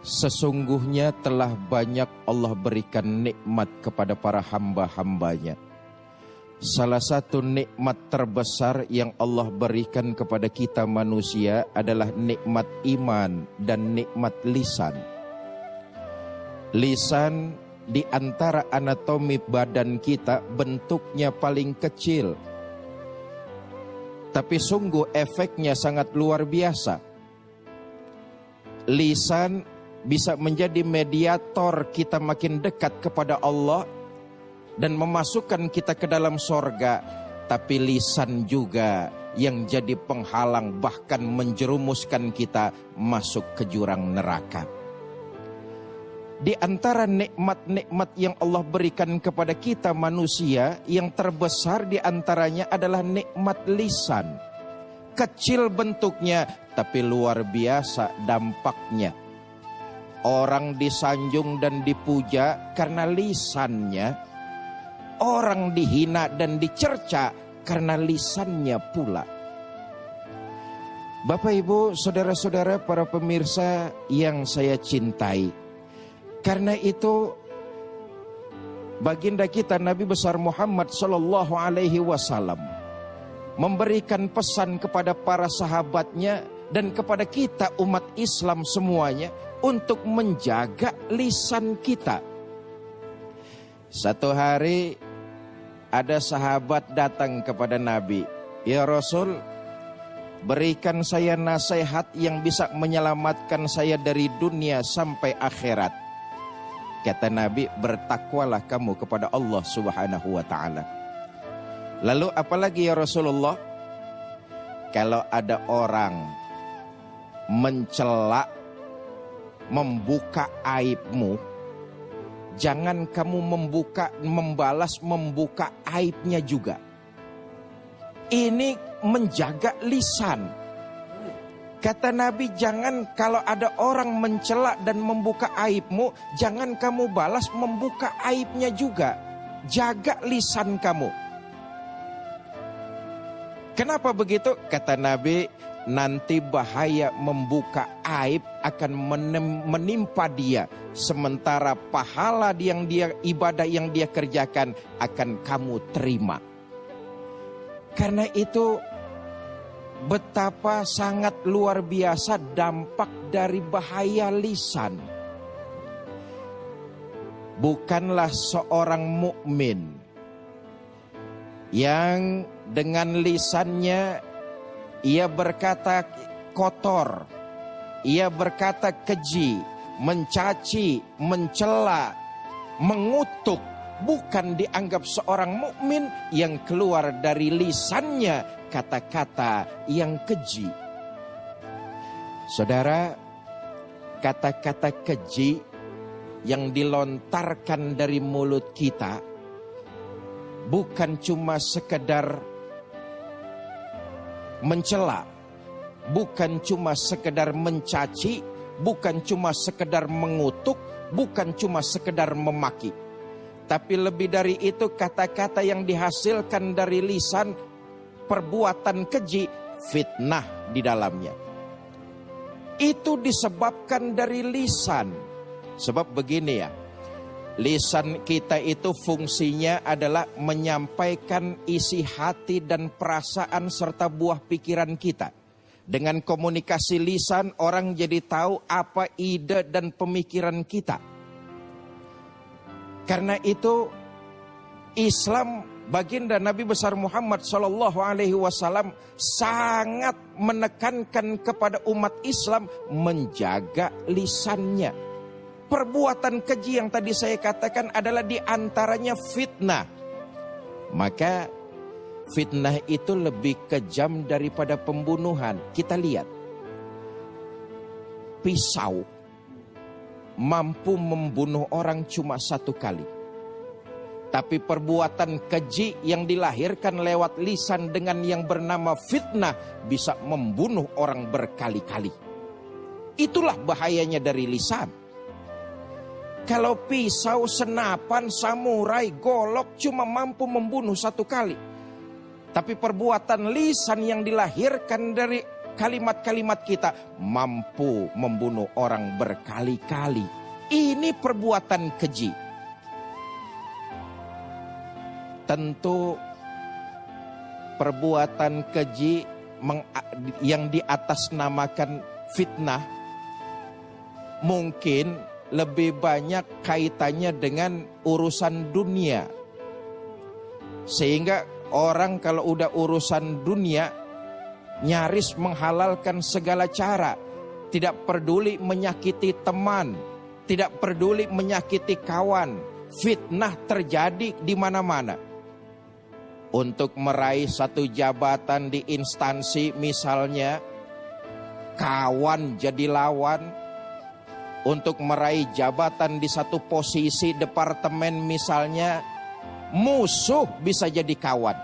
Sesungguhnya telah banyak Allah berikan nikmat kepada para hamba-hambanya. Salah satu nikmat terbesar yang Allah berikan kepada kita manusia adalah nikmat iman dan nikmat lisan. Lisan di antara anatomi badan kita bentuknya paling kecil, tapi sungguh efeknya sangat luar biasa. Lisan bisa menjadi mediator kita makin dekat kepada Allah dan memasukkan kita ke dalam sorga. Tapi lisan juga yang jadi penghalang, bahkan menjerumuskan kita masuk ke jurang neraka. Di antara nikmat-nikmat yang Allah berikan kepada kita manusia, yang terbesar di antaranya adalah nikmat lisan. Kecil bentuknya tapi luar biasa dampaknya. Orang disanjung dan dipuja karena lisannya. Orang dihina dan dicerca karena lisannya pula. Bapak, Ibu, saudara-saudara, para pemirsa yang saya cintai. Karena itu baginda kita Nabi besar Muhammad sallallahu alaihi wasallam memberikan pesan kepada para sahabatnya dan kepada kita umat Islam semuanya untuk menjaga lisan kita. Satu hari ada sahabat datang kepada Nabi, "Ya Rasul, berikan saya nasihat yang bisa menyelamatkan saya dari dunia sampai akhirat." Kata Nabi, "Bertakwalah kamu kepada Allah Subhanahu wa ta'ala." Lalu apalagi ya Rasulullah? Kalau ada orang mencela, membuka aibmu, jangan kamu membalas membuka aibnya juga. Ini menjaga lisan. Kata Nabi, jangan kalau ada orang mencela dan membuka aibmu, jangan kamu balas membuka aibnya juga. Jaga lisan kamu. Kenapa begitu? Kata Nabi, nanti bahaya membuka aib akan menimpa dia. Sementara pahala yang dia ibadah yang dia kerjakan akan kamu terima. Karena itu betapa sangat luar biasa dampak dari bahaya lisan. Bukanlah seorang mukmin yang dengan lisannya ia berkata kotor, ia berkata keji, mencaci, mencela, mengutuk, bukan dianggap seorang mukmin yang keluar dari lisannya kata-kata yang keji. Saudara, kata-kata keji yang dilontarkan dari mulut kita bukan cuma sekedar mencela, bukan cuma sekedar mencaci, bukan cuma sekedar mengutuk, bukan cuma sekedar memaki. Tapi lebih dari itu, kata-kata yang dihasilkan dari lisan, perbuatan keji, fitnah di dalamnya. Itu disebabkan dari lisan. Sebab begini ya, lisan kita itu fungsinya adalah menyampaikan isi hati dan perasaan serta buah pikiran kita. Dengan komunikasi lisan, orang jadi tahu apa ide dan pemikiran kita. Karena itu Islam, baginda Nabi besar Muhammad sallallahu alaihi wasallam sangat menekankan kepada umat Islam menjaga lisannya. Perbuatan keji yang tadi saya katakan adalah diantaranya fitnah. Maka fitnah itu lebih kejam daripada pembunuhan. Kita lihat, pisau mampu membunuh orang cuma satu kali. Tapi perbuatan keji yang dilahirkan lewat lisan dengan yang bernama fitnah bisa membunuh orang berkali-kali. Itulah bahayanya dari lisan. Kalau pisau, senapan, samurai, golok cuma mampu membunuh satu kali. Tapi perbuatan lisan yang dilahirkan dari kalimat-kalimat kita mampu membunuh orang berkali-kali. Ini perbuatan keji. Tentu perbuatan keji yang diatasnamakan fitnah mungkin lebih banyak kaitannya dengan urusan dunia. Sehingga orang kalau udah urusan dunia nyaris menghalalkan segala cara. Tidak peduli menyakiti teman, tidak peduli menyakiti kawan. Fitnah terjadi di mana-mana. Untuk meraih satu jabatan di instansi misalnya, kawan jadi lawan. Untuk meraih jabatan di satu posisi departemen misalnya, musuh bisa jadi kawan.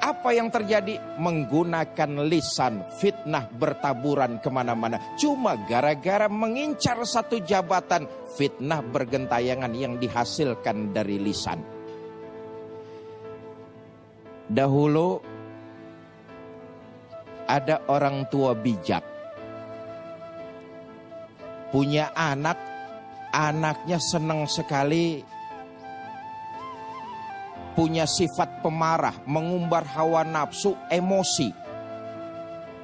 Apa yang terjadi? Menggunakan lisan, fitnah bertaburan kemana-mana. Cuma gara-gara mengincar satu jabatan, fitnah bergentayangan yang dihasilkan dari lisan. Dahulu ada orang tua bijak, punya anak, anaknya senang sekali, punya sifat pemarah, mengumbar hawa nafsu, emosi.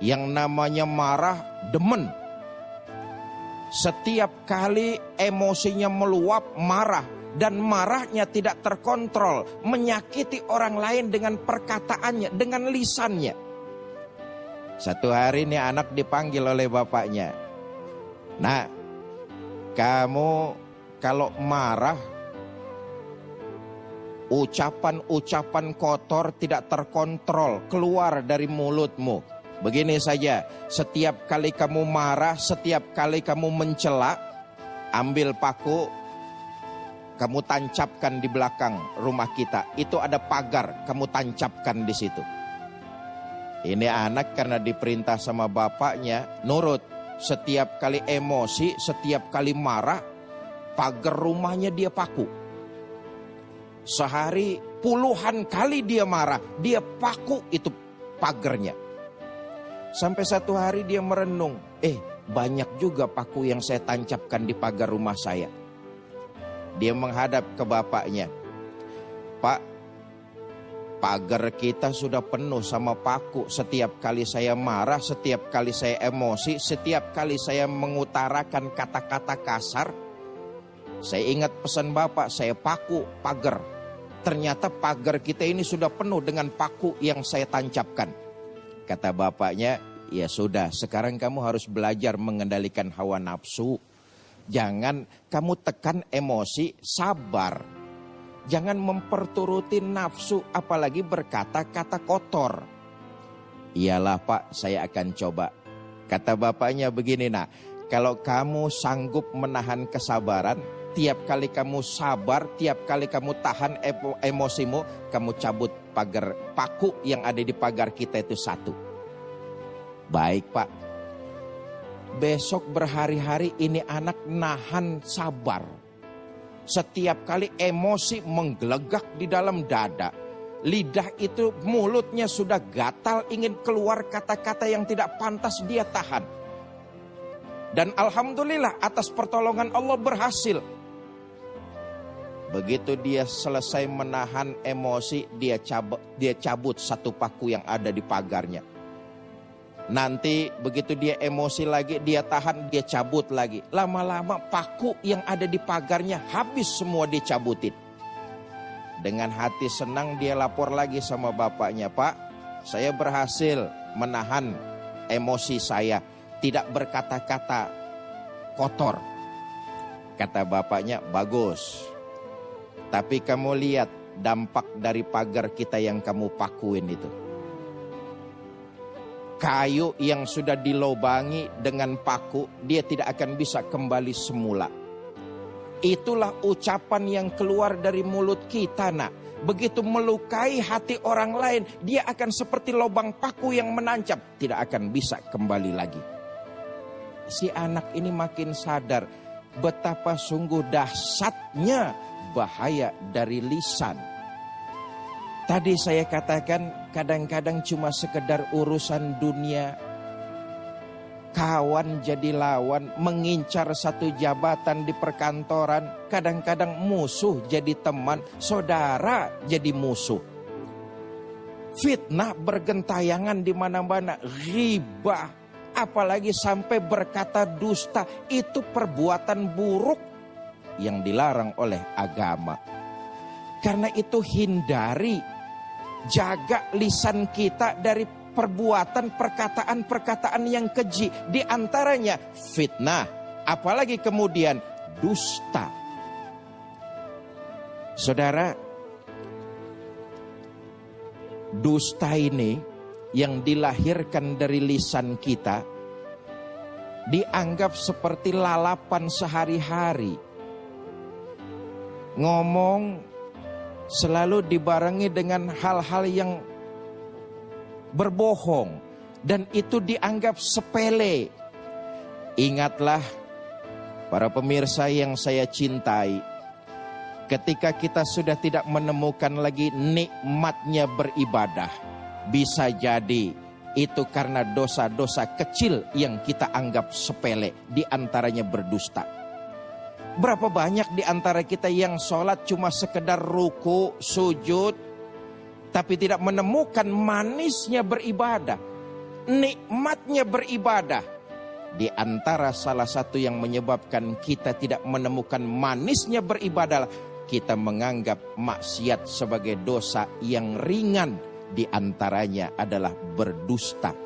Yang namanya marah, demen. Setiap kali emosinya meluap, marah. Dan marahnya tidak terkontrol, menyakiti orang lain dengan perkataannya, dengan lisannya. Satu hari ini anak dipanggil oleh bapaknya. Nah, kamu kalau marah, ucapan-ucapan kotor tidak terkontrol keluar dari mulutmu. Begini saja, setiap kali kamu marah, setiap kali kamu mencela, ambil paku, kamu tancapkan di belakang rumah kita. Itu ada pagar, kamu tancapkan di situ. Ini anak karena diperintah sama bapaknya, nurut. Setiap kali emosi, setiap kali marah, pagar rumahnya dia paku. Sehari puluhan kali dia marah, dia paku itu pagarnya. Sampai satu hari dia merenung, banyak juga paku yang saya tancapkan di pagar rumah saya. Dia menghadap ke bapaknya. Pak, pagar kita sudah penuh sama paku. Setiap kali saya marah, setiap kali saya emosi, setiap kali saya mengutarakan kata-kata kasar, saya ingat pesan bapak, saya paku pagar. Ternyata pagar kita ini sudah penuh dengan paku yang saya tancapkan. Kata bapaknya, ya sudah, sekarang kamu harus belajar mengendalikan hawa nafsu. Jangan kamu tekan emosi, sabar. Jangan memperturuti nafsu, apalagi berkata-kata kotor. Iyalah Pak, saya akan coba. Kata bapaknya begini, nah, kalau kamu sanggup menahan kesabaran, tiap kali kamu sabar, tiap kali kamu tahan emosimu, kamu cabut pagar paku yang ada di pagar kita itu satu. Baik Pak. Besok berhari-hari ini anak nahan sabar. Setiap kali emosi menggelegak di dalam dada. Lidah itu, mulutnya sudah gatal, ingin keluar kata-kata yang tidak pantas, dia tahan. Dan alhamdulillah atas pertolongan Allah berhasil. Begitu dia selesai menahan emosi, dia cabut satu paku yang ada di pagarnya. Nanti begitu dia emosi lagi, dia tahan, dia cabut lagi. Lama-lama paku yang ada di pagarnya habis semua dicabutin. Dengan hati senang dia lapor lagi sama bapaknya, Pak, saya berhasil menahan emosi saya, tidak berkata-kata kotor. Kata bapaknya, bagus. Tapi kamu lihat dampak dari pagar kita yang kamu pakuin itu. Kayu yang sudah dilobangi dengan paku, dia tidak akan bisa kembali semula. Itulah ucapan yang keluar dari mulut kita, nak. Begitu melukai hati orang lain, dia akan seperti lubang paku yang menancap, tidak akan bisa kembali lagi. Si anak ini makin sadar betapa sungguh dahsyatnya bahaya dari lisan. Tadi saya katakan kadang-kadang cuma sekedar urusan dunia. Kawan jadi lawan, mengincar satu jabatan di perkantoran. Kadang-kadang musuh jadi teman, saudara jadi musuh. Fitnah bergentayangan di mana-mana, ghibah, apalagi sampai berkata dusta. Itu perbuatan buruk yang dilarang oleh agama. Karena itu hindari, jaga lisan kita dari perbuatan, perkataan-perkataan yang keji. Di antaranya fitnah, apalagi kemudian dusta. Saudara, dusta ini yang dilahirkan dari lisan kita dianggap seperti lalapan sehari-hari. Ngomong selalu dibarengi dengan hal-hal yang berbohong, dan itu dianggap sepele. Ingatlah para pemirsa yang saya cintai, ketika kita sudah tidak menemukan lagi nikmatnya beribadah, bisa jadi itu karena dosa-dosa kecil yang kita anggap sepele, di antaranya berdusta. Berapa banyak di antara kita yang sholat cuma sekedar ruku, sujud, tapi tidak menemukan manisnya beribadah, nikmatnya beribadah. Di antara salah satu yang menyebabkan kita tidak menemukan manisnya beribadah, kita menganggap maksiat sebagai dosa yang ringan. Di antaranya adalah berdusta